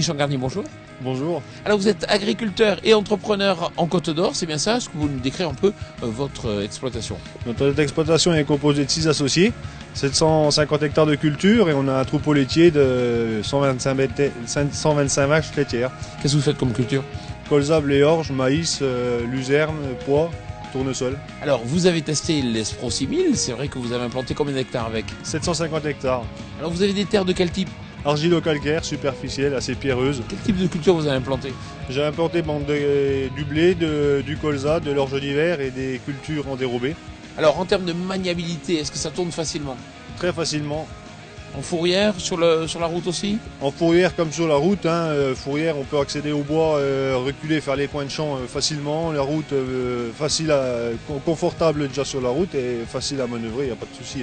Changarny, bonjour. Bonjour. Alors vous êtes agriculteur et entrepreneur en Côte d'Or, c'est bien ça? Est-ce que vous nous décrivez un peu votre exploitation? Notre exploitation est composée de 6 associés, 750 hectares de culture et on a un troupeau laitier de 125 vaches laitières. Qu'est-ce que vous faites comme culture? Colza, blé orge, maïs, luzerne, pois, tournesol. Alors vous avez testé l'Espro 6000, c'est vrai que vous avez implanté combien d'hectares avec? 750 hectares. Alors vous avez des terres de quel type? Argilo-calcaire, superficielle, assez pierreuse. Quel type de culture vous avez implanté? J'ai implanté du blé, du colza, de l'orge d'hiver et des cultures en dérobé. Alors en termes de maniabilité, est-ce que ça tourne facilement? Très facilement. En fourrière, sur la route aussi? En fourrière comme sur la route, fourrière on peut accéder au bois, reculer, faire les coins de champ facilement. La route confortable déjà sur la route et facile à manœuvrer, il n'y a pas de souci.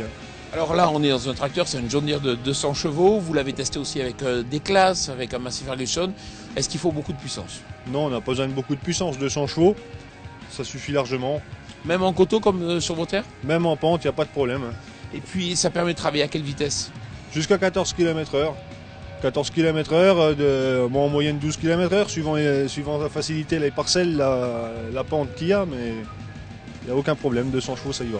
Alors là, on est dans un tracteur, c'est un John Deere de 200 chevaux. Vous l'avez testé aussi avec des classes, avec un Massey Ferguson. Est-ce qu'il faut beaucoup de puissance? Non, on n'a pas besoin de beaucoup de puissance, 200 chevaux, ça suffit largement. Même en coteau comme sur vos terres? Même en pente, il n'y a pas de problème. Et puis ça permet de travailler à quelle vitesse? Jusqu'à 14 km/h. 14 km/h, en moyenne 12 km/h, suivant la facilité, les parcelles, la pente qu'il y a, mais il n'y a aucun problème, 200 chevaux ça y va.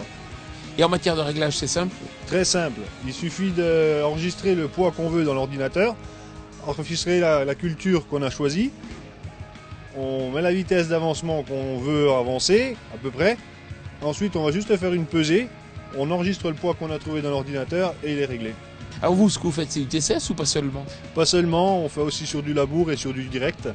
Et en matière de réglage, c'est simple? Très simple, il suffit d'enregistrer le poids qu'on veut dans l'ordinateur, enregistrer la culture qu'on a choisie, on met la vitesse d'avancement qu'on veut avancer, à peu près, ensuite on va juste faire une pesée, on enregistre le poids qu'on a trouvé dans l'ordinateur et il est réglé. Alors vous, ce que vous faites, c'est du TCS ou pas seulement? Pas seulement, on fait aussi sur du labour et sur du direct.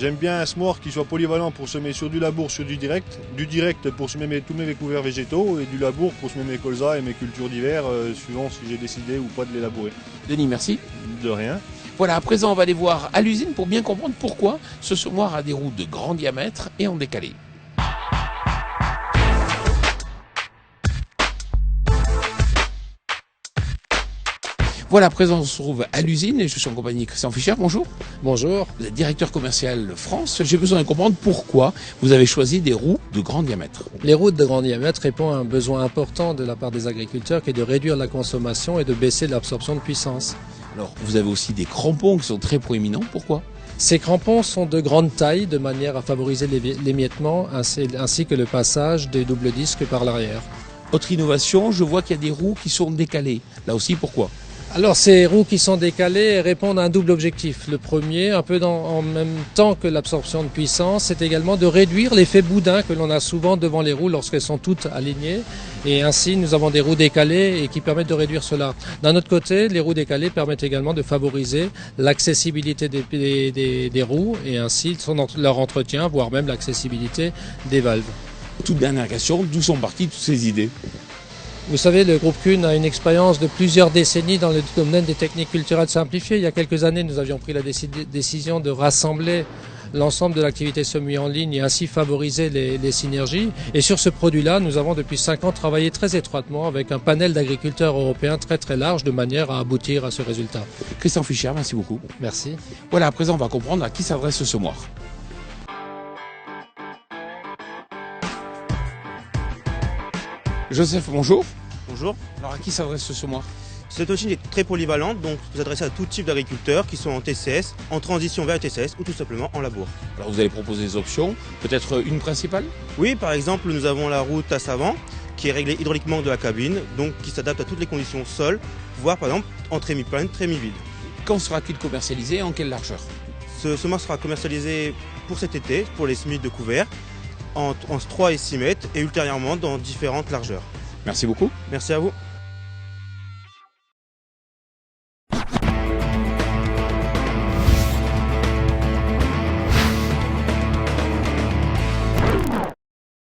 J'aime bien un semoir qui soit polyvalent pour semer sur du labour, sur du direct pour semer tous mes couverts végétaux et du labour pour semer mes colzas et mes cultures d'hiver, suivant si j'ai décidé ou pas de les labourer. Denis, merci. De rien. Voilà, à présent on va aller voir à l'usine pour bien comprendre pourquoi ce semoir a des roues de grand diamètre et en décalé. Voilà, à présent on se trouve à l'usine et je suis en compagnie de Christian Fischer, bonjour. Bonjour. Vous êtes directeur commercial France, j'ai besoin de comprendre pourquoi vous avez choisi des roues de grand diamètre. Les roues de grand diamètre répondent à un besoin important de la part des agriculteurs qui est de réduire la consommation et de baisser l'absorption de puissance. Alors vous avez aussi des crampons qui sont très proéminents, pourquoi? Ces crampons sont de grande taille de manière à favoriser l'émiettement ainsi que le passage des doubles disques par l'arrière. Autre innovation, je vois qu'il y a des roues qui sont décalées. Là aussi, pourquoi? Alors ces roues qui sont décalées répondent à un double objectif. Le premier, un peu en même temps que l'absorption de puissance, c'est également de réduire l'effet boudin que l'on a souvent devant les roues lorsqu'elles sont toutes alignées. Et ainsi, nous avons des roues décalées et qui permettent de réduire cela. D'un autre côté, les roues décalées permettent également de favoriser l'accessibilité des roues et ainsi leur entretien, voire même l'accessibilité des valves. Toute dernière question, d'où sont parties toutes ces idées? Vous savez, le groupe Kuhn a une expérience de plusieurs décennies dans le domaine des techniques culturelles simplifiées. Il y a quelques années, nous avions pris la décision de rassembler l'ensemble de l'activité semis en ligne et ainsi favoriser les synergies. Et sur ce produit-là, nous avons depuis 5 ans travaillé très étroitement avec un panel d'agriculteurs européens très très large de manière à aboutir à ce résultat. Christian Fischer, merci beaucoup. Merci. Voilà, à présent, on va comprendre à qui s'adresse ce semoir. Joseph, bonjour. Bonjour. Alors à qui s'adresse ce semoir? Cette machine est très polyvalente, donc vous adressez à tout type d'agriculteurs qui sont en TCS, en transition vers TCS ou tout simplement en labour. Alors vous allez proposer des options, peut-être une principale? Oui, par exemple, nous avons la route à savant qui est réglée hydrauliquement de la cabine, donc qui s'adapte à toutes les conditions sol, voire par exemple entrée mi-pleine, très mi-vide. Quand sera-t-il commercialisé et en quelle largeur? Ce semoir sera commercialisé pour cet été, pour les semis de couvert, en 3 et 6 mètres et ultérieurement dans différentes largeurs. Merci beaucoup. Merci à vous.